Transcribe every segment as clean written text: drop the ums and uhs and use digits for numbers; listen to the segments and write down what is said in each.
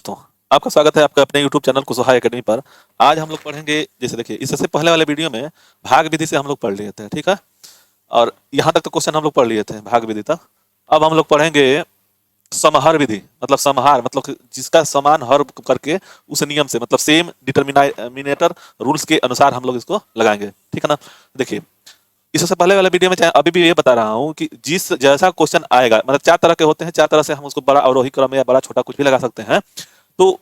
दोस्तों, आपका स्वागत है आपके अपने YouTube चैनल कुशवाहा एकेडमी पर। आज हम लोग पढ़ेंगे, जैसे देखिए इससे पहले वाले वीडियो में भाग विधि से हम लोग पढ़ लिए थे, ठीक है। और यहाँ तक तो क्वेश्चन हम लोग पढ़ लिए थे भाग विधि तक। अब हम लोग पढ़ेंगे समहर विधि, मतलब समहार मतलब कि जिसका समान हर करके उस नियम से, मतलब सेम डिटर्मिनेटर रूल्स के अनुसार हम लोग इसको लगाएंगे, ठीक है ना। देखिए इससे पहले वाले वीडियो में, चाहे अभी भी ये बता रहा हूँ कि जिस जैसा क्वेश्चन आएगा, मतलब चार तरह के होते हैं, चार तरह से हम उसको बड़ा अवरोही क्रम या बड़ा छोटा कुछ भी लगा सकते हैं। तो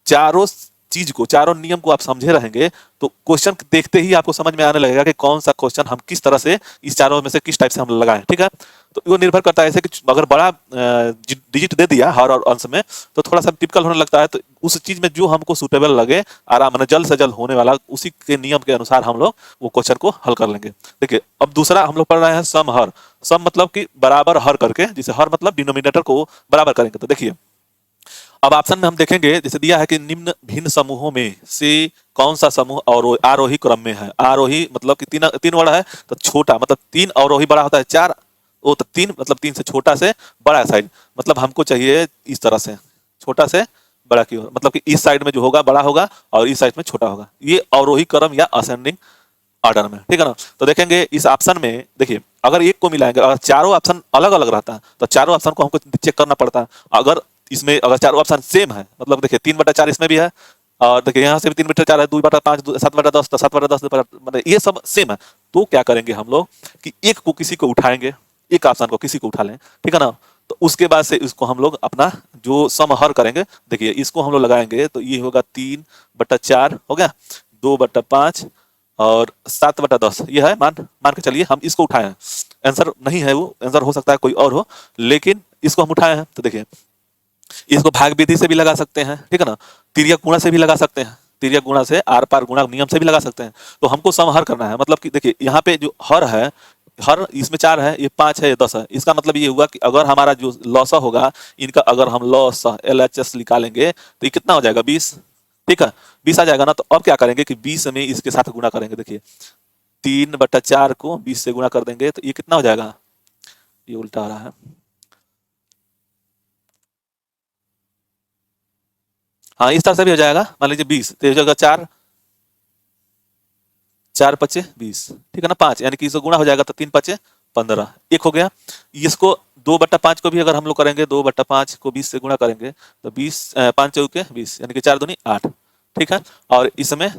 चारों चीज को, चारों नियम को आप समझे रहेंगे तो क्वेश्चन देखते ही आपको समझ में आने लगेगा कि कौन सा क्वेश्चन हम किस तरह से, इस चारों में से किस टाइप से हम लगाएं, ठीक है। तो वो निर्भर करता है, ऐसे कि अगर बड़ा डिजिट दे दिया हर और अंश में तो थोड़ा सा टिपिकल होने लगता है। तो उस चीज में जो हमको सुटेबल लगे, आराम मतलब जल्द से जल्द होने वाला, उसी के नियम के अनुसार हम लोग वो क्वेश्चन को हल कर लेंगे। देखिए अब दूसरा हम लोग पढ़ रहे हैं सम हर। सम मतलब कि बराबर हर करके, जिसे हर मतलब डिनोमिनेटर को बराबर करेंगे। तो देखिए अब ऑप्शन में हम देखेंगे, जैसे दिया है कि निम्न भिन्न समूहों में से कौन सा समूह और आरोही क्रम में है। आरोही मतलब कि तीन तीन वर्ड है, तो छोटा मतलब तीन, अवरोही बड़ा होता है चार, वो तो तीन मतलब तीन से छोटा से बड़ा साइड, मतलब हमको चाहिए इस तरह से छोटा से बड़ा की ओर, मतलब कि इस साइड में जो होगा बड़ा होगा और इस साइड में छोटा होगा। ये अवरोही क्रम या असेंडिंग ऑर्डर में, ठीक है ना। तो देखेंगे इस ऑप्शन में, देखिए अगर एक को मिलाएंगे, अगर चारों ऑप्शन अलग अलग रहता है तो चारों ऑप्शन को हमको चेक करना पड़ता है। अगर इसमें अगर चारों ऑप्शन सेम है, मतलब देखिए 3/4 इसमें भी है, और देखिए यहाँ से भी 3/4 है, 2/5, 7/10, 7/10, मतलब ये सब सेम है। तो क्या करेंगे हम लोग कि एक को किसी को उठाएंगे, एक ऑप्शन को किसी को उठा लें, ठीक है ना। तो उसके बाद से इसको हम लोग अपना जो सम हर करेंगे, देखिए इसको हम लोग लगाएंगे तो ये होगा 3/4 हो गया, 2/5 और 7/10 ये है। मान मान के चलिए हम इसको उठाए हैं, आंसर नहीं है, वो आंसर हो सकता है कोई और हो, लेकिन इसको हम उठाए हैं। तो देखिए इसको भाग विधि से भी लगा सकते हैं, ठीक है ना, तिर्यक गुणा से भी लगा सकते हैं, तिर्यक गुणा से आर पार गुणा नियम से भी लगा सकते हैं। तो हमको समहर करना है, मतलब कि देखिए यहाँ पे जो हर है, हर इसमें 4 है, ये 5 है, ये 10 है। इसका मतलब ये हुआ कि अगर हमारा जो लॉसा होगा इनका, अगर हम लॉस LHS निकालेंगे तो ये कितना हो जाएगा, 20, ठीक है, 20 आ जाएगा ना। तो अब क्या करेंगे कि 20 में इसके साथ गुणा करेंगे। देखिए 3/4 को 20 से गुणा कर देंगे तो ये कितना हो जाएगा, ये उल्टा आ रहा है, हाँ इस तरह से भी हो जाएगा। मान लीजिए 20 तो जगह 4, 4×5 = 20, ठीक है ना, 5 यानी कि इसको गुणा हो जाएगा तो 3×5 = 15, एक हो गया। इसको 2/5 को भी अगर हम लोग करेंगे, 2/5 को 20 से गुणा करेंगे तो 20, 5×4 = 20 यानी कि 4×2 = 8, ठीक है। और इसमें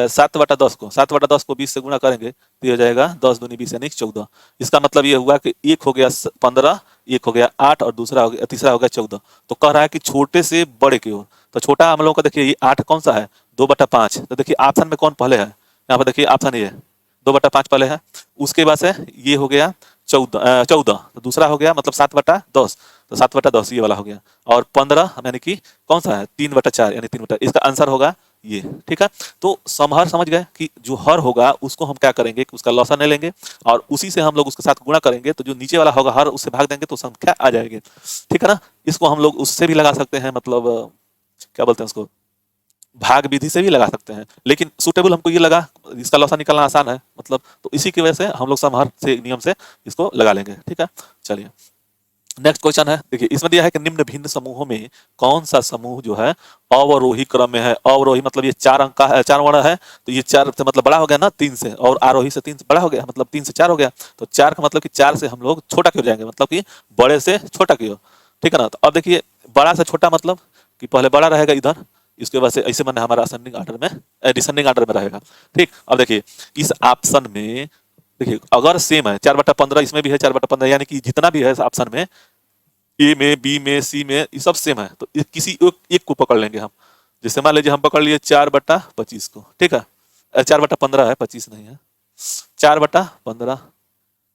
7/10 को 20 से गुणा करेंगे तो ये हो जाएगा 10×2 = 20 यानी कि 14। इसका मतलब ये हुआ कि एक हो गया 15, एक हो गया 8 और दूसरा हो गया, तीसरा हो गया 14। तो कह रहा है कि छोटे से बड़े की ओर। तो छोटा हम लोगों का देखिए ये 8 कौन सा है, 2/5। तो देखिए ऑप्शन में कौन पहले है, यहाँ पर देखिए ऑप्शन ये 2/5 पहले है। उसके बाद से ये हो गया 14, तो दूसरा हो गया मतलब 7/10, तो 7/10 ये वाला हो गया। और 15 यानी कि कौन सा है, 3/4 यानी 3 इसका आंसर होगा ये, ठीक है। तो समहर समझ गए कि जो हर होगा उसको हम क्या करेंगे कि उसका लॉसा नहीं लेंगे और उसी से हम लोग उसके साथ गुणा करेंगे, तो जो नीचे वाला होगा हर उससे भाग देंगे तो संख्या आ जाएगी, ठीक है ना। इसको हम लोग उससे भी लगा सकते हैं, मतलब क्या बोलते हैं उसको, भाग विधि से भी लगा सकते हैं, लेकिन सुटेबल हमको ये लगा, इसका लॉसा निकालना आसान है, मतलब तो इसी की वजह से हम लोग समहर से नियम से इसको लगा लेंगे, ठीक है। चलिए नेक्स्ट क्वेश्चन है, देखिए इसमें दिया है कि निम्न भिन्न समूहों में कौन सा समूह जो है अवरोही क्रम में है। अवरोही मतलब ये 4 अंक का है, 4 वर्ण है, तो ये 4 से मतलब बड़ा हो गया ना 3 से, और आरोही से 3 से बड़ा हो गया, मतलब 3 से 4 हो गया। तो 4 का मतलब कि 4 से हम लोग छोटा की ओर जाएंगे, मतलब कि बड़े से छोटा की ओर, ठीक है ना। तो अब देखिए बड़ा से छोटा मतलब कि पहले बड़ा रहेगा इधर, इसके बाद से ऐसे मैंने हमारा असेंडिंग ऑर्डर में, डिसेंडिंग ऑर्डर में रहेगा, ठीक। अब देखिए इस ऑप्शन में, देखिए अगर सेम है 4/15, इसमें भी है 4/15, यानी कि जितना भी है इस ऑप्शन में, ए में, बी में, सी में, ये सब सेम है। तो किसी एक को पकड़ लेंगे हम, जैसे मान लीजिए हम पकड़ लिए 4/25 को, ठीक है, 4/15 है, 25 नहीं है, 4/15,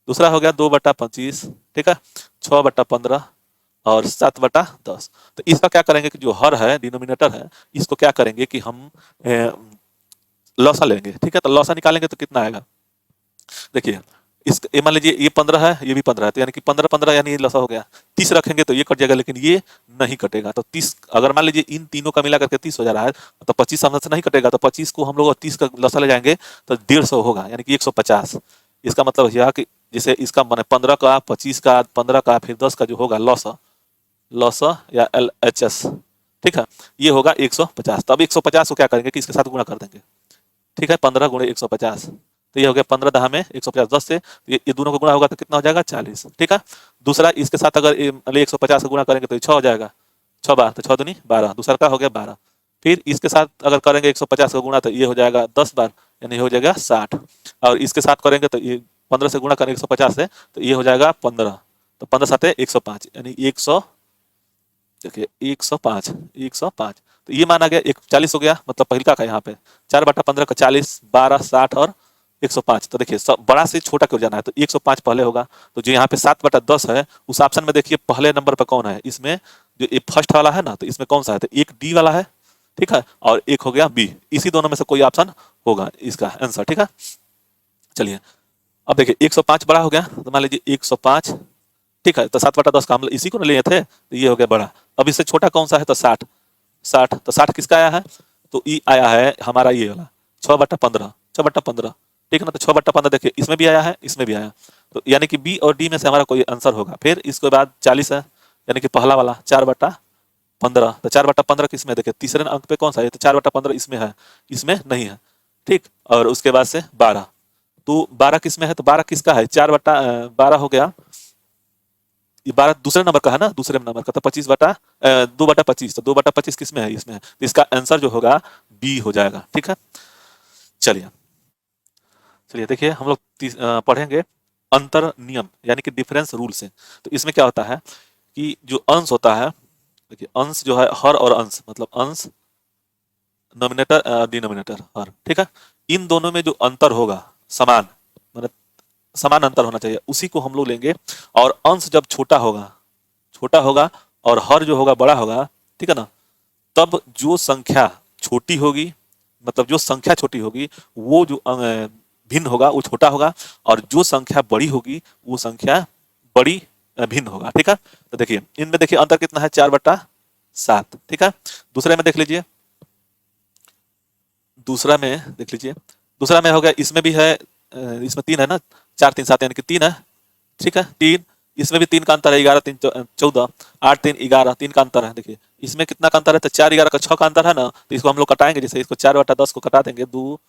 दूसरा हो गया 2/25, ठीक है, 6/15 और 7/10। तो इसका क्या करेंगे कि जो हर है, डिनोमिनेटर है, इसको क्या करेंगे कि हम लॉसा लेंगे, ठीक है। तो लॉसा निकालेंगे तो कितना आएगा, देखिए इस ये मान लीजिए ये 15 है, ये भी 15 है, तो यानी कि 15/15 यानी ये लसा हो गया। 30 रखेंगे तो ये कट जाएगा, लेकिन ये नहीं कटेगा। तो 30 अगर मान लीजिए इन तीनों का मिला करके 30 हो जा रहा है, तो 25 सामने से नहीं कटेगा, तो 25 को हम लोग 30 का लसा ले जाएंगे तो 150 होगा, यानी कि 150। इसका मतलब यह कि जैसे इसका मैंने 15 का, 25 का, 15 का, फिर 10 का जो होगा लॉसा, लॉसा या LHS, ठीक है, ये होगा 150। तो अब 150 को क्या करेंगे कि इसके साथ गुणा कर देंगे। ठीक है, 15 गुणे 150, तो ये हो गया 15 दहा में 150, 10 से ये दोनों को गुणा होगा तो कितना हो जाएगा 40। ठीक है, दूसरा इसके साथ अगर 150 को गुणा करेंगे तो 6 हो जाएगा, 6 बार, तो 6 दूनी 12, दूसरा का हो गया 12। फिर इसके साथ अगर करेंगे 150 को गुणा तो ये हो जाएगा 10 बार, यानी हो जाएगा 60। और इसके साथ करेंगे तो ये 15 से गुणा करेंगे 150 से तो ये हो जाएगा 15, तो 15 साथ 105, यानी 100, देखिए 105, 105। तो ये माना गया 140 हो गया, मतलब पहला का यहाँ पे 4/15 का 40, 12, 60 और 105। तो देखिए सब बड़ा से छोटा क्यों जाना है, तो 105 पहले होगा। तो जो यहाँ पे 7/10 है उस ऑप्शन में देखिए पहले नंबर पर कौन है, इसमें जो ये फर्स्ट वाला है ना, तो इसमें कौन सा है, तो एक डी वाला है। ठीक है, और एक हो गया बी, इसी दोनों में से कोई ऑप्शन होगा इसका आंसर। ठीक है, चलिए अब देखिए 105 बड़ा हो गया, तो मान लीजिए 105। ठीक है, तो 7/10 का हम इसी को ना लिए थे, तो ये हो गया बड़ा। अब इससे छोटा कौन सा है, तो 60, 60, तो 60 किसका आया है, तो ई आया है हमारा ये वाला 6/15, 6/15। ठीक है ना, तो 6/15 देखिए इसमें भी आया है, इसमें भी आया, तो यानी कि बी और डी में से हमारा कोई आंसर होगा। फिर इसके बाद 40 है, यानी कि पहला वाला 4/15, तो 4/15 किसमें, देखिए तीसरे अंक पे कौन सा है, तो 4/15 इसमें है, इसमें नहीं है। ठीक, और उसके बाद से 12, तो 12 किसमें है, तो 12 किसका है, 4/12 हो गया, ये 12 दूसरे नंबर का है ना, दूसरे नंबर का, तो 2/25, तो 2/25 किसमें है, इसमें है, तो इसका आंसर जो होगा बी हो जाएगा। ठीक है, चलिए चलिए देखिए हम लोग पढ़ेंगे अंतर नियम, यानी कि डिफरेंस रूल से। तो इसमें क्या होता है कि जो अंश होता है, देखिए अंश जो है हर और अंश, मतलब अंश नोमिनेटर डिनोमिनेटर हर। ठीक है, इन दोनों में जो अंतर होगा समान, मतलब समान अंतर होना चाहिए, उसी को हम लोग लेंगे। और अंश जब छोटा होगा, छोटा होगा और हर जो होगा बड़ा होगा, ठीक है ना, तब जो संख्या छोटी होगी, मतलब जो संख्या छोटी होगी वो जो भिन्न होगा वो छोटा होगा, और जो संख्या बड़ी होगी वो संख्या बड़ी भिन्न होगा। ठीक है, तो देखिए इनमें देखिए अंतर कितना है, 4/7। ठीक है, दूसरे में देख लीजिए, दूसरा में देख लीजिए, दूसरा में हो गया, इसमें भी है, इसमें 3 है ना, 4, 3, 7 यानी कि 3 है। ठीक है, 3, इसमें भी 3 का अंतर है, 11, 3, 14, 8, 3, 11, 3 का अंतर है। देखिए इसमें कितना का अंतर है, तो 4, 11 का 6 का अंतर है ना, तो इसको हम लोग कटाएंगे, जैसे इसको 4/10 को कटा देंगे, 2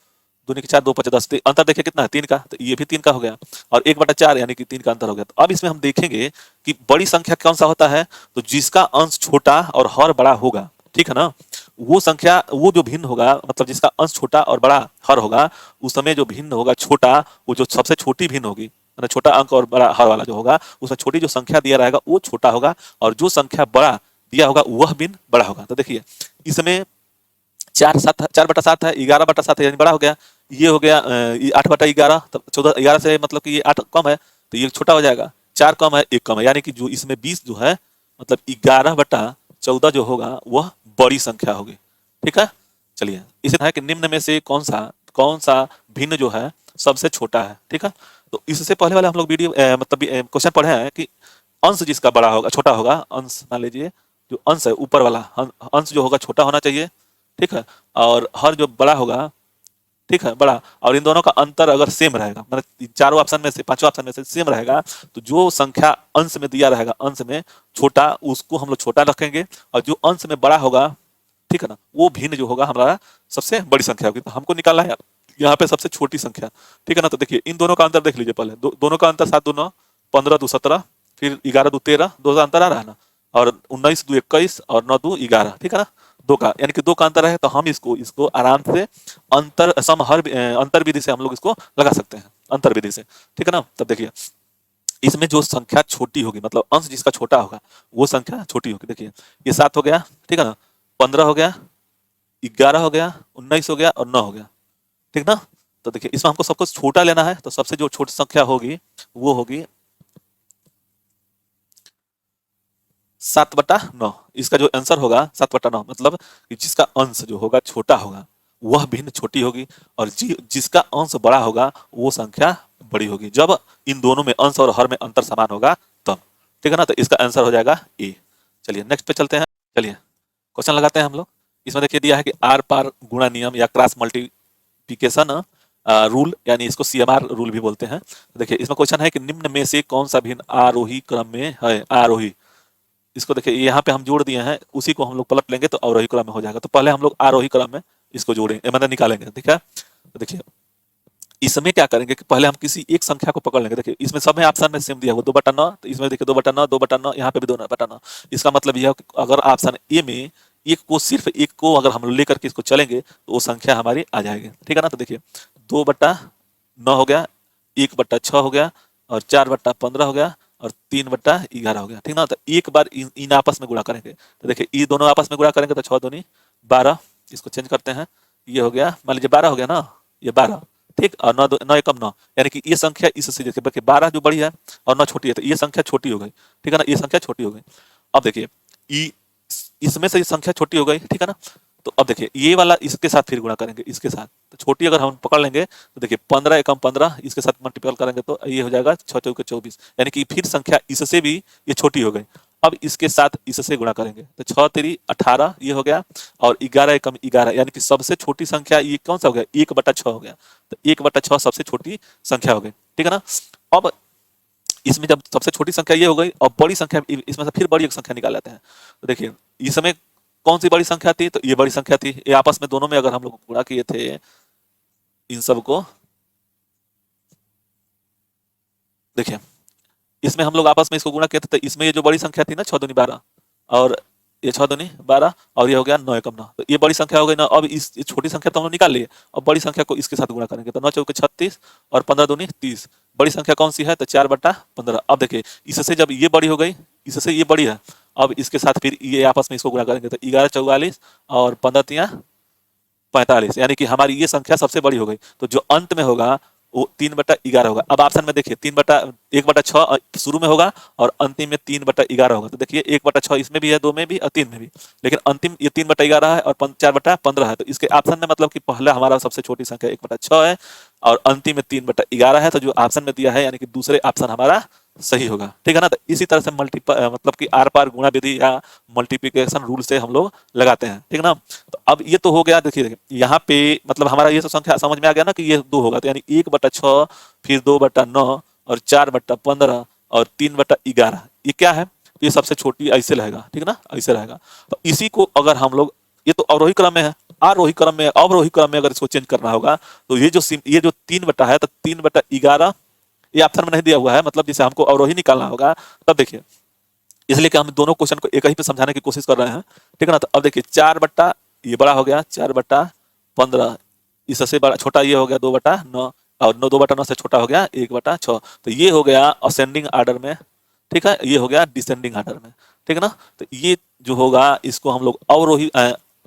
दूनी के 4, 2 5 10, अंतर देखिए कितना है 3 का, तो ये भी 3 का हो गया, और 1/4 यानी कि 3 का अंतर हो गया। तो अब इसमें हम देखेंगे कि बड़ी संख्या कौन सा होता है, तो जिसका अंश छोटा और हर बड़ा होगा। ठीक है ना, वो संख्या, वो जो भिन्न होगा, मतलब जिसका अंश छोटा और बड़ा हर होगा, उस समय जो भिन्न होगा छोटा, वो जो सबसे छोटी भिन्न होगी, मतलब छोटा अंक और बड़ा हर वाला जो होगा, उसमें छोटी जो संख्या दिया रहेगा वो छोटा होगा, और जो संख्या बड़ा दिया होगा वह भिन्न बड़ा होगा। तो देखिए इसमें 4/7 है, 11/7 है, यानी बड़ा हो गया। ये हो गया 8/11, तब 14, 11 से मतलब कि ये 8 कम है, तो ये छोटा हो जाएगा, 4 कम है, 1 कम है, यानी कि जो इसमें 20 जो है, मतलब 11/14 जो होगा वह बड़ी संख्या होगी। ठीक है, चलिए इसे है कि निम्न में से कौन सा भिन्न जो है सबसे छोटा है। ठीक है, तो इससे पहले वाले हम लोग वीडियो मतलब क्वेश्चन पढ़े हैं कि अंश जिसका बड़ा होगा, छोटा होगा, अंश मान लीजिए जो अंश है ऊपर वाला अंश जो होगा छोटा होना चाहिए। ठीक है, और हर जो बड़ा होगा, ठीक है, बड़ा, और इन दोनों का अंतर अगर सेम रहेगा, मतलब चारों ऑप्शन में से, पांचों ऑप्शन में से सेम रहेगा, तो जो संख्या अंश में दिया रहेगा, अंश में छोटा, उसको हम लोग छोटा रखेंगे, और जो अंश में बड़ा होगा, ठीक है ना, वो भिन्न जो होगा हमारा सबसे बड़ी संख्या होगी। तो हमको निकालना है यहाँ पे सबसे छोटी संख्या। ठीक है ना, तो देखिए इन दोनों का अंतर देख लीजिए पहले, दोनों का अंतर 7 दूना 15, 2 17, फिर 11, 2 13, 2 का अंतर आ रहा है ना, और 19, 2 21 और 9, 2 11। ठीक है ना, 2 का, यानी कि 2 का अंतर है, तो हम इसको आराम से अंतर विधि से हम लोग इसको लगा सकते हैं, अंतर विधि से। ठीक है ना, तब देखिए इसमें जो संख्या छोटी होगी, मतलब अंश जिसका छोटा होगा वो संख्या छोटी होगी। देखिए ये 7 हो गया, ठीक है ना, 15 हो गया, 11 हो गया, 19 हो गया और 9 हो गया। ठीक ना, तो देखिए इसमें हमको सब कुछ छोटा लेना है, तो सबसे जो छोटी संख्या होगी वो होगी 7/9। इसका जो आंसर होगा 7/9, मतलब कि जिसका अंश जो होगा छोटा होगा वह भिन्न छोटी होगी, और जिसका अंश बड़ा होगा वो संख्या बड़ी होगी, जब इन दोनों में अंश और हर में अंतर समान होगा तब। ठीक है ना, तो इसका आंसर हो जाएगा ए। चलिए नेक्स्ट पे चलते हैं, चलिए क्वेश्चन लगाते हैं हम लोग। इसमें देखिए दिया है कि आर पार गुणा नियम या क्रॉस मल्टीप्लिकेशन रूल, यानी इसको सीएमआर रूल भी बोलते हैं। देखिए इसमें क्वेश्चन है कि निम्न में से कौन सा भिन्न आरोही क्रम में है, आरोही इसको देखिए यहाँ पे हम जोड़ दिए हैं, उसी को हम लोग पलट लेंगे तो अवरोही क्रम में हो जाएगा। तो पहले हम लोग आरोही क्रम में इसको जोड़ेंगे, मतलब निकालेंगे, ठीक है। तो देखिए इसमें क्या करेंगे कि पहले हम किसी एक संख्या को पकड़ लेंगे। देखिए इसमें सब में ऑप्शन में सेम दिया हुआ 2/9, तो इसमें देखिए 2/9, 2/9, यहाँ पे भी 2/9। इसका मतलब यह है कि अगर ऑप्शन ए में एक को, सिर्फ एक को अगर हम लेकर के इसको चलेंगे तो वो संख्या हमारी आ जाएगी, ठीक है ना। तो देखिए 2/9 हो गया, 1/6 हो गया, और 4/15 हो गया, और 3/11 हो गया, ठीक ना। तो एक बार इन आपस में गुणा करेंगे। तो देखिए ये दोनों आपस में गुणा करेंगे तो 6 दूनी 12, इसको चेंज करते हैं, ये हो गया, मान लीजिए 12 हो गया ना, ये 12, ठीक। और 9 9 एकम 9, यानी कि ये संख्या इससे देखिए, बल्कि 12 जो बड़ी है और 9 छोटी है, तो ये संख्या छोटी हो गई, ठीक है ना, ये संख्या छोटी हो गई। अब देखिए इसमें से ये संख्या छोटी हो गई, ठीक है ना। तो अब देखिए ये वाला इसके साथ फिर गुणा करेंगे, इसके साथ। तो छोटी अगर हम पकड़ लेंगे तो देखिए 15 एकम 15, इसके साथ मल्टीपल करेंगे तो ये हो जाएगा 6 चौके 24, यानी कि फिर संख्या इससे भी ये छोटी हो गई। अब इसके साथ इससे गुणा करेंगे तो 6 3 18 ये हो गया, और 11 एकम 11, यानी कि सबसे छोटी संख्या ये कौन सा हो गया, 1/6 हो गया। तो 1/6 सबसे छोटी संख्या हो गई, ठीक है ना। अब इसमें जब सबसे छोटी संख्या ये हो गई और बड़ी संख्या, इसमें से फिर बड़ी एक संख्या निकाल लेते हैं। तो देखिए इसमें कौन सी बड़ी संख्या थी, तो ये बड़ी संख्या थी। ये आपस में दोनों में अगर हम लोग गुणा किए थे इन सबको, देखिए इसमें हम लोग आपस में इसको गुणा किए थे, तो इसमें ये जो बड़ी संख्या थी ना 6 दूनी 12, और ये 6 दूनी 12, और ये हो गया 9 एकम 9, तो ये बड़ी संख्या हो गई ना। अब इस छोटी संख्या तो हम लोग निकाल लिए, अब बड़ी संख्या को इसके साथ गुणा करेंगे तो 9 चौके 36, और 15 दूनी 30। बड़ी संख्या कौन सी है, तो 4/15। अब देखिए इससे जब ये बड़ी हो गई, इससे ये बड़ी है, अब इसके साथ फिर ये आपस में इसको गुणा करेंगे तो 11 44, और 15 तिया 45, यानी कि हमारी ये संख्या सबसे बड़ी हो गई। तो जो अंत में होगा वो 3/11 होगा। अब ऑप्शन में देखिए 1/6 शुरू में होगा और अंतिम में 3/11 होगा। तो देखिए 1/6 इसमें भी है, 2 में भी और 3 में भी, लेकिन अंतिम ये 3/11 है और 4/15 है। तो इसके ऑप्शन में मतलब कि पहला हमारा सबसे छोटी संख्या 1/6 है और अंतिम में 3/11 है। तो जो ऑप्शन में दिया है यानी कि दूसरे ऑप्शन हमारा सही होगा, ठीक है ना। तो इसी तरह से मतलब कि आर पार गुणा विधि या मल्टीप्लिकेशन रूल से हम लोग लगाते हैं, ठीक ना। तो अब ये तो हो गया, देखिए यहाँ पे मतलब हमारा ये सब संख्या समझ में आ गया ना कि ये 2 होगा, तो यानी 1/6, फिर 2/9, और 4/15, और 3/11, ये क्या है, तो ये सबसे छोटी ऐसे रहेगा, ठीक ना, ऐसे रहेगा। तो इसी को अगर हम लोग, ये तो अवरोही क्रम में है, आरोही क्रम में, अवरोही क्रम में अगर इसको चेंज करना होगा तो ये जो 3 है, तो 3/11 ये ऑप्शन में नहीं दिया हुआ है, मतलब जैसे हमको अवरोही निकालना होगा। तब देखिए इसलिए कि हम दोनों क्वेश्चन को एक ही पे समझाने की कोशिश कर रहे हैं, ठीक है ना। तो अब देखिए 4 ये बड़ा हो गया 4/15, इससे बड़ा छोटा ये हो गया 2/9, और 2/9 से छोटा हो गया 1/6। तो ये हो गया असेंडिंग आर्डर में, ठीक है, ये हो गया डिसेंडिंग आर्डर में, ठीक है ना। तो ये जो होगा इसको हम लोग अवरोही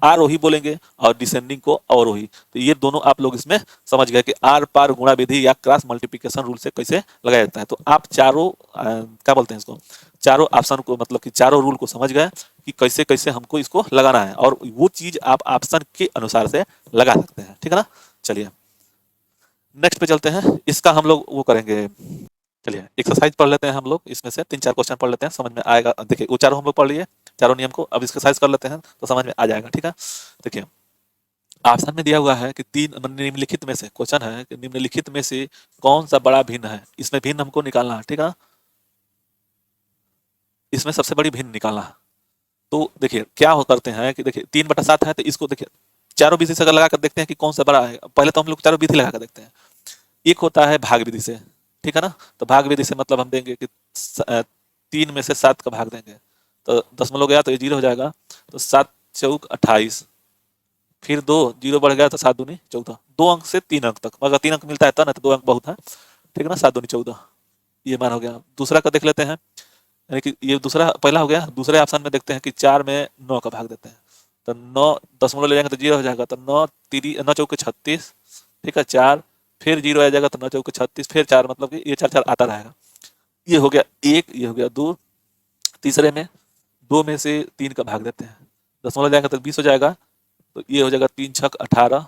आरोही बोलेंगे और डिसेंडिंग को अवरोही। तो ये दोनों आप लोग इसमें समझ गए कि आर पार गुणा विधि या क्रॉस मल्टीप्लिकेशन रूल से कैसे लगाया जाता है। तो आप चारों क्या बोलते हैं इसको, चारों ऑप्शन को, मतलब कि चारों रूल को समझ गए कि कैसे कैसे हमको इसको लगाना है, और वो चीज आप ऑप्शन के अनुसार से लगा सकते हैं, ठीक है ना। चलिए नेक्स्ट पे चलते हैं, इसका हम लोग वो करेंगे। चलिए एक्सरसाइज पढ़ लेते हैं हम लोग, इसमें से 3 4 क्वेश्चन पढ़ लेते हैं, समझ में आएगा। देखिए वो चारों हम लोग पढ़ लिए, चारों नियम को, अब एक्सरसाइज कर लेते हैं तो समझ में आ जाएगा, ठीक है। देखिए ऑप्शन में दिया हुआ है कि निम्नलिखित में से, क्वेश्चन है कि निम्नलिखित में से कौन सा बड़ा भिन्न है, इसमें भिन्न हमको निकालना है, ठीक है। इसमें सबसे बड़ी भिन्न निकालना है। तो देखिए क्या हो करते हैं कि देखिए 3/7 है, तो इसको देखिए चारों विधि से अगर लगा कर देखते हैं कि कौन सा बड़ा है। पहले तो हम लोग चारों विधि लगा कर देखते हैं। एक होता है भाग विधि से, ठीक है ना। तो भाग विधि से मतलब हम देंगे कि 3 में से 7 का भाग देंगे, तो 10 गया तो ये 0 हो जाएगा। तो 7 चौक 28, फिर 2 0 बढ़ गया तो 7 दूनी 14, 2 अंक से 3 अंक तक, अगर 3 अंक मिलता है तो ना, तो 2 अंक बहुत है, ठीक है ना। 7 दूनी 14, ये मान हो गया। दूसरा का देख लेते हैं, यानी कि ये दूसरा पहला हो गया। दूसरे ऑप्शन में देखते हैं कि 4 में 9 का भाग देते हैं, तो 9 दशमलव ले जाएंगे तो 0 हो जाएगा। तो 9 चौके 36, ठीक है, 4, फिर 0 आ जाएगा तो 9 चौके 36, फिर 4, मतलब कि ये 4 4 आता रहेगा। ये हो गया 1, ये हो गया 2। तीसरे में 2 में से 3 का भाग देते हैं, दशमलव जाएगा तो 20 हो जाएगा। तो ये हो जाएगा 3 छक 18,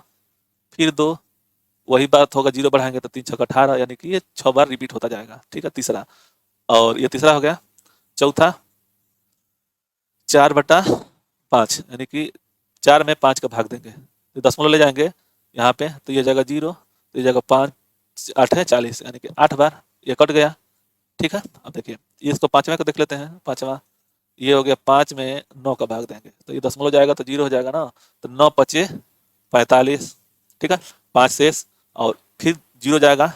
फिर 2, वही बात होगा, 0 बढ़ाएंगे तो 3 छक 18, यानी कि ये 6 बार रिपीट होता जाएगा, ठीक है, तीसरा। और ये तीसरा हो गया। चौथा 4/5, यानी कि 4 में 5 का भाग देंगे, तो दशमलव ले जाएंगे यहाँ पे, तो ये जाएगा 0, तो ये जाएगा 5 8 है 40, यानी कि 8 बार ये कट गया, ठीक है। अब देखिए ये इसको पांचवा को देख लेते हैं। पांचवा ये हो गया 5 में 9 का भाग देंगे तो ये दशमलव जाएगा तो 0 हो जाएगा ना, तो 9 पचे 45, ठीक है, 5 शेष और फिर 0 जाएगा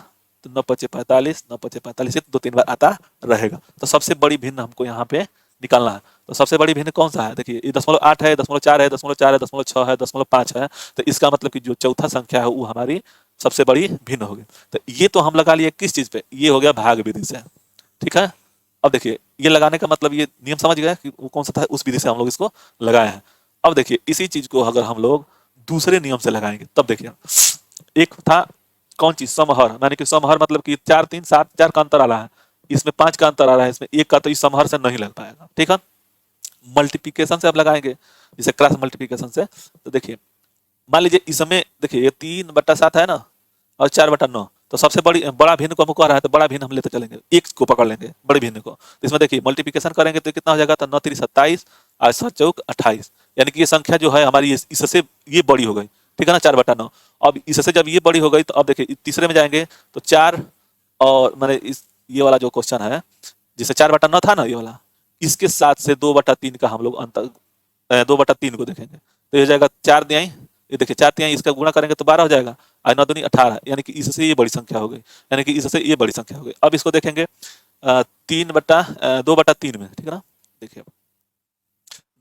तो 9 पचे 45, 9 पचे 45 से 2-3 बार आता रहेगा। तो सबसे बड़ी भिन्न हमको यहाँ पे निकालना है। तो सबसे बड़ी भिन्न कौन सा है, देखिए ये 0.8 है, 0.4 है, 0.4 है, 0.6 है, 0.5 है। तो इसका मतलब कि जो चौथा संख्या है वो हमारी सबसे बड़ी भिन्न होगी। तो ये तो हम लगा लिए किस चीज पे, ये हो गया भाग विधि से, ठीक है। अब देखिए ये लगाने का मतलब ये नियम समझ गया कि वो कौन सा था, उस विधि से हम लोग इसको लगाए हैं। अब देखिए इसी चीज को अगर हम लोग दूसरे नियम से लगाएंगे तब देखिए, एक था कौन चीज, समहर, यानी कि समहर मतलब कि 4 3 7 4 का अंतर आ रहा है, इसमें 5 का अंतर आ रहा है, इसमें 1 का, तो इस समहर से नहीं लग पाएगा, ठीक है। मल्टीप्लिकेशन से अब लगाएंगे, जैसे क्रॉस मल्टीप्लिकेशन से। तो देखिए मान लीजिए इसमें देखिए ये 3/7 है ना और 4/9, तो सबसे बड़ा भिन्न को हमको कह रहा है, तो बड़ा भिन्न हम लेते चलेंगे, एक को पकड़ लेंगे बड़े भिन्न को। तो इसमें देखिए मल्टीप्लिकेशन करेंगे तो कितना हो जाएगा, तो 9 3 27 और 7 चौक 28, यानी कि ये संख्या जो है हमारी इससे ये बड़ी हो गई, ठीक है ना, 4/9। अब इससे जब ये बड़ी हो गई तो अब देखिए तीसरे में जाएंगे तो 4 और मैंने इस ये वाला जो क्वेश्चन है जिसे 4/9 था ना ये वाला, इसके साथ से 2/3 का हम लोग अंतर 2/3 को देखेंगे तो ये हो जाएगा 4 दिहाई, ये देखिए 4 तिहाई, इसका गुणा करेंगे तो 12 हो जाएगा, और 9 दूनी 18, यानी कि इससे ये बड़ी संख्या हो गई, यानी कि इससे ये बड़ी संख्या हो गई। अब इसको देखेंगे 2/3 में, ठीक है ना। देखिए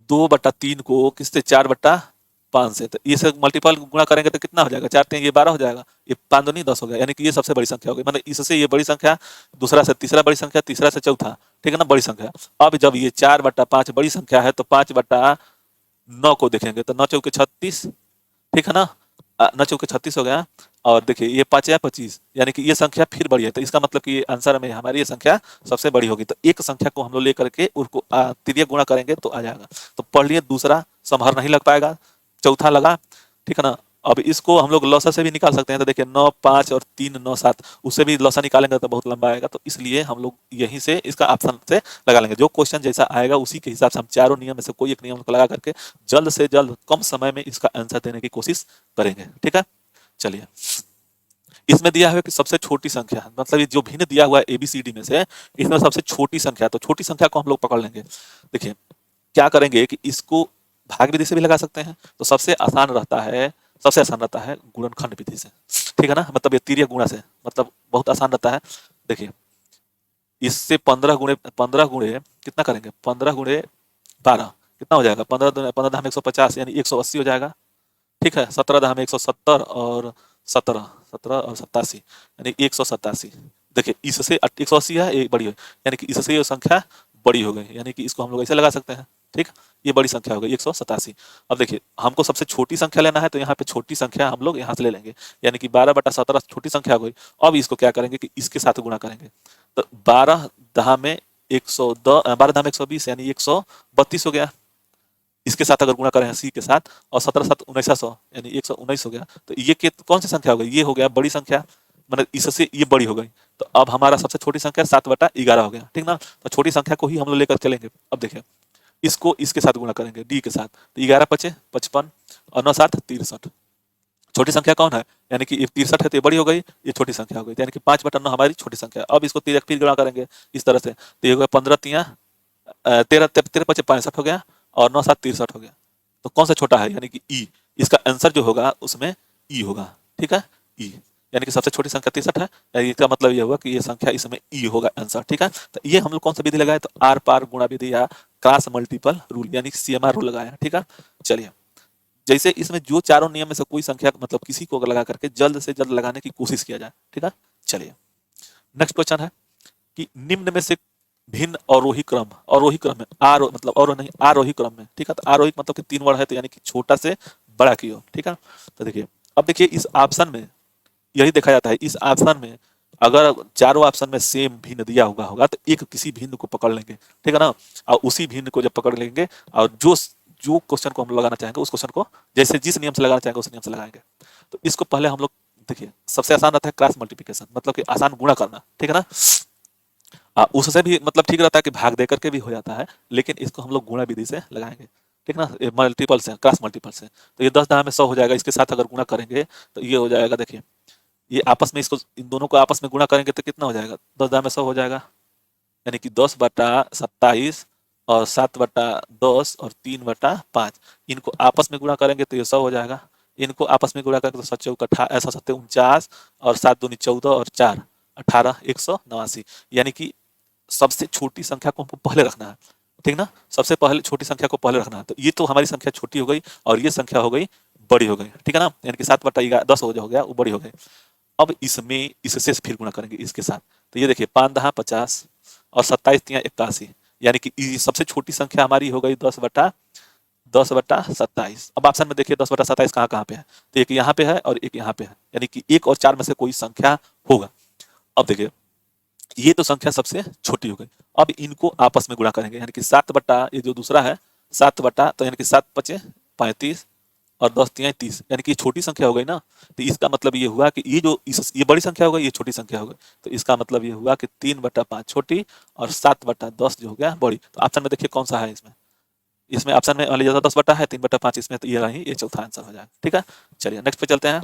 2/3 को किससे, 4/5 से, तो ये से मल्टीपल गुणा करेंगे तो कितना हो जाएगा, 4 तिहाई ये 12 हो जाएगा, ये 5 दूनी 10 हो गया, यानी कि ये सबसे बड़ी संख्या हो गई, मतलब इससे ये बड़ी संख्या, दूसरा से तीसरा बड़ी संख्या, तीसरा से चौथा, ठीक है ना, बड़ी संख्या। अब जब ये 4/5 बड़ी संख्या है तो 5/9 को देखेंगे तो 9 चौके 36, ठीक है ना, 9 चौके 36 हो गया। और देखिए ये 5 या 25, यानी कि ये संख्या फिर बड़ी है, तो इसका मतलब कि आंसर में हमारी ये संख्या सबसे बड़ी होगी। तो एक संख्या को हम लोग लेकर के उसको तिर्यक गुणा करेंगे तो आ जाएगा। तो पढ़ लिए, दूसरा समहर नहीं लग पाएगा, चौथा लगा, ठीक है ना। अब इसको हम लोग लौसा से भी निकाल सकते हैं, तो देखिए 9 5 और 3 9 7, उससे भी लौसा निकालेंगे तो बहुत लंबा आएगा, तो इसलिए हम लोग यहीं से इसका ऑप्शन से लगा लेंगे। जो क्वेश्चन जैसा आएगा उसी के हिसाब से हम चारों नियम में से कोई एक नियम को लगा करके जल्द से जल्द कम समय में इसका आंसर देने की कोशिश करेंगे, ठीक है। चलिए इसमें दिया हुआ है कि सबसे छोटी संख्या, मतलब ये जो भिन्न दिया हुआ है एबीसीडी में से, इसमें सबसे छोटी संख्या, तो छोटी संख्या को हम लोग पकड़ लेंगे। देखिए क्या करेंगे कि इसको भाग विधि से भी लगा सकते हैं, तो सबसे आसान रहता है गुणनखंड विधि से, ठीक है ना, मतलब ये तिर्यक गुणा से, मतलब बहुत आसान रहता है। देखिए इससे 15 गुणे कितना करेंगे, 15 गुणे 12 कितना हो जाएगा, 15 धाम 150 यानी 180 हो जाएगा, ठीक है। 17 धाम 170 और 17 17 और 87 यानी 187। देखिए इससे 180 है, ये बड़ी है, यानी कि इससे ये संख्या बड़ी हो गई, यानी कि इसको हम लोग ऐसे लगा सकते हैं, ठीक, ये बड़ी संख्या हो गई 187। अब देखिए हमको सबसे छोटी संख्या लेना है, तो यहाँ पे छोटी संख्या हम लोग यहाँ से ले लेंगे, यानी कि 12/17 छोटी संख्या हो गई। अब इसको क्या करेंगे कि इसके साथ गुणा करेंगे, तो 12 धाम में 120 यानी 132 हो गया, इसके साथ अगर गुणा करें सी के साथ, और 17 7 1900 यानी 119 हो गया। तो ये कौन सी संख्या हो गई, ये हो गया बड़ी संख्या, मतलब इससे ये बड़ी हो गई। तो अब हमारा सबसे छोटी संख्या 7/11 हो गया, ठीक ना। तो छोटी संख्या को ही हम लोग लेकर चलेंगे। अब देखिए इसको इसके साथ गुणा करेंगे डी के साथ, तो 11 5 55 और 9 7 63। छोटी संख्या कौन है, यानी कि 63 है तो ये बड़ी हो गई, ये छोटी संख्या हो गई, यानी कि 5/9 हमारी छोटी संख्या। अब इसको फिर गुणा करेंगे इस तरह से, तो ये हो गया 15 तिया 13 13 5 65 हो गया और 9 7 63 हो गया। तो कौन सा छोटा है, यानी कि ई, इसका आंसर जो होगा उसमें ई होगा, ठीक है, ई, यानी कि सबसे छोटी संख्या 63 है, यानी इसका मतलब ये होगा कि ये संख्या इसमें ई होगा आंसर, ठीक है। तो ये हम लोग कौन सा विधि लगाए, तो आर पार गुणा विधि या क्रॉस मल्टीपल रूल यानी सीएमआर रूल लगाया, ठीक है। चलिए जैसे इसमें जो चारों नियम में से कोई संख्या मतलब किसी को लगा करके जल्द से जल्द लगाने की कोशिश किया जाए, ठीक है। चलिए नेक्स्ट क्वेश्चन है कि निम्न में से भिन्न अवरोही क्रम में मतलब आरोही क्रम में, ठीक है। तो आरोही मतलब कि 3 वर्ड है, तो यानी कि छोटा से बड़ा की ओर, ठीक है। तो देखिए अब देखिए इस ऑप्शन में यही देखा जाता है, इस ऑप्शन में अगर चारों ऑप्शन में सेम भिन्न दिया हुआ होगा तो एक किसी भिन्न को पकड़ लेंगे, ठीक है ना। और उसी भिन्न को जब पकड़ लेंगे और जो क्वेश्चन को हम लगाना चाहेंगे उस क्वेश्चन को जैसे जिस नियम से लगाना चाहेंगे उस नियम से लगाएंगे। तो इसको पहले हम लोग देखिए सबसे आसान रहता है क्रॉस मल्टीप्लिकेशन, मतलब कि आसान गुणा करना, ठीक है ना। उससे भी मतलब ठीक रहता है कि भाग दे करके भी हो जाता है, लेकिन इसको हम लोग गुणा विधि से लगाएंगे, ठीक ना, मल्टीपल से, क्रॉस मल्टीपल से। तो ये 10 दाम में 100 हो जाएगा, इसके साथ अगर गुणा करेंगे तो ये हो जाएगा, देखिए ये आपस में इसको इन दोनों को आपस में गुणा करेंगे तो कितना हो जाएगा, 10 दाम में 100 हो जाएगा, यानी कि 10/27 और 7/10 और 3/5, इनको आपस में गुणा करेंगे तो ये 100 हो जाएगा। इनको आपस में गुणा करेंगे तो 7 ऐसा 7 49 और 7 दूनी 14 और 4 18 189, यानी कि सबसे छोटी संख्या को हमको पहले रखना है, ठीक ना। सबसे पहले छोटी संख्या को पहले रखना है, तो ये तो हमारी संख्या छोटी हो गई और ये संख्या हो गई बड़ी हो गई, ठीक है ना। यानी कि 7/10 हो गया, वो बड़ी हो गई। अब इसमें इससे फिर गुणा करेंगे इसके साथ, तो ये देखिए 5×10 और 27×81, यानी कि सबसे छोटी संख्या हमारी हो गई 10/27। अब ऑप्शन में देखिए 10/27 कहाँ कहाँ पे है, तो एक यहाँ पे है और एक यहाँ पे है, यानी कि 1 और 4 में से कोई संख्या होगा। अब देखिए ये तो संख्या सबसे छोटी हो गई। अब इनको आपस में गुणा करेंगे, यानी कि 7 ये जो दूसरा है 7 तो यानी कि 7×5 = 35 और 10×3 = 30, यानी कि छोटी संख्या हो गई ना। तो इसका मतलब ये हुआ कि ये बड़ी संख्या हो गई, ये छोटी संख्या हो गई। तो इसका मतलब ये हुआ कि 3/5 छोटी और 7/10 जो हो गया बड़ी। तो ऑप्शन में देखिए कौन सा है इसमें। इसमें ऑप्शन में मान लीजिए 10 है, 3/5 इसमें, तो ये रही, ये चौथा आंसर हो जाएगा, ठीक है। चलिए नेक्स्ट पे चलते हैं।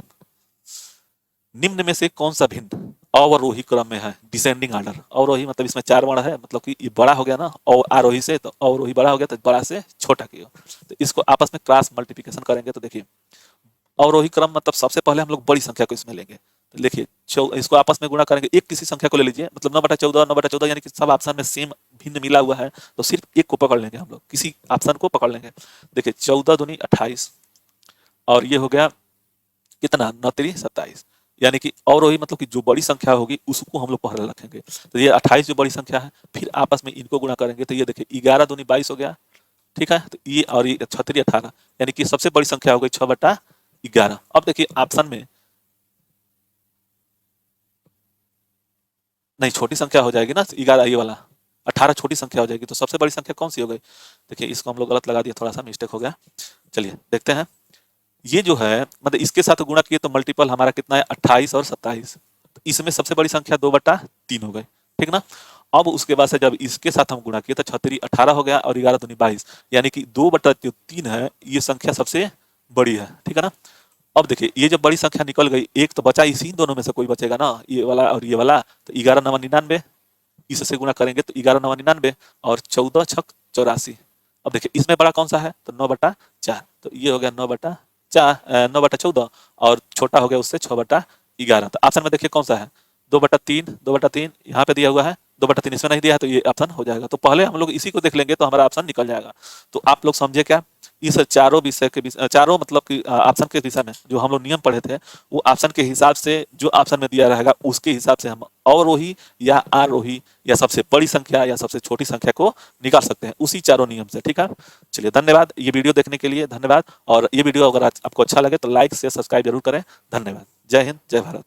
निम्न में से कौन सा भिन्न अवरोही क्रम में है, डिसेंडिंग ऑर्डर। अवरोही मतलब इसमें 4 वर्ण है, मतलब कि ये बड़ा हो गया ना, और आरोही से, तो अवरोही बड़ा हो गया तो बड़ा से छोटा किया। तो इसको आपस में क्रॉस मल्टीप्लिकेशन करेंगे तो देखिए अवरोही क्रम मतलब सबसे पहले हम लोग बड़ी संख्या को इसमें लेंगे। तो देखिए इसको आपस में गुणा करेंगे, एक किसी संख्या को ले लीजिए, मतलब 9/14 9/14, यानी कि सब ऑप्शन में सेम भिन्न मिला हुआ है, तो सिर्फ एक को पकड़ लेंगे हम लोग, किसी ऑप्शन को पकड़ लेंगे। देखिए 14 दूनी 28 और ये हो गया कितना 9×3 = 27, यानी कि अवरोही मतलब कि जो बड़ी संख्या होगी उसको हम लोग पहले रखेंगे। तो ये 28 जो बड़ी संख्या है, फिर आपस में इनको गुणा करेंगे तो ये देखिए 11 दूनी 22 हो गया, ठीक है। तो ये और ये 6×3 = 18, यानी कि सबसे बड़ी संख्या हो गई 6/11। अब देखिए ऑप्शन में नहीं, छोटी संख्या हो जाएगी ना 11, ये वाला 18 छोटी संख्या हो जाएगी, तो सबसे बड़ी संख्या कौन सी हो गई। देखिए इसको हम लोग गलत लगा दिया, थोड़ा सा मिस्टेक हो गया। चलिए देखते हैं, ये जो है मतलब इसके साथ गुणा किए तो मल्टीपल हमारा कितना है 28 और 27, तो इसमें सबसे बड़ी संख्या 2/3 हो गई, ठीक ना। अब उसके बाद से जब इसके साथ हम गुणा किए तो 6×3 = 18 हो गया और 11 दूनी 22, यानी कि 2/3 है, ये संख्या सबसे बड़ी है, ठीक है ना। अब देखिए ये जब बड़ी संख्या निकल गई, एक तो बचा, इसी दोनों में से कोई बचेगा ना, ये वाला और ये वाला, तो 11×9 = 99, इससे गुणा करेंगे तो 11×9 = 99 और 14×6 = 84। अब देखिए इसमें बड़ा कौन सा है, तो 9/4, तो ये हो गया 9/14 और छोटा हो गया उससे 6/11। तो ऑप्शन में देखिए कौन सा है, 2/3 यहाँ पे दिया हुआ है, 2/3 इसमें नहीं दिया है, तो ये ऑप्शन हो जाएगा। तो पहले हम लोग इसी को देख लेंगे तो हमारा ऑप्शन निकल जाएगा। तो आप लोग समझे क्या, इस चारों विषय के चारों मतलब कि ऑप्शन के विषय में जो हम लोग नियम पढ़े थे, वो ऑप्शन के हिसाब से जो ऑप्शन में दिया रहेगा उसके हिसाब से हम अवरोही या आरोही या सबसे बड़ी संख्या या सबसे छोटी संख्या को निकाल सकते हैं उसी चारों नियम से, ठीक है। चलिए धन्यवाद, ये वीडियो देखने के लिए धन्यवाद। और ये वीडियो अगर आपको अच्छा लगे तो लाइक से सब्सक्राइब जरूर करें। धन्यवाद। जय हिंद, जय भारत।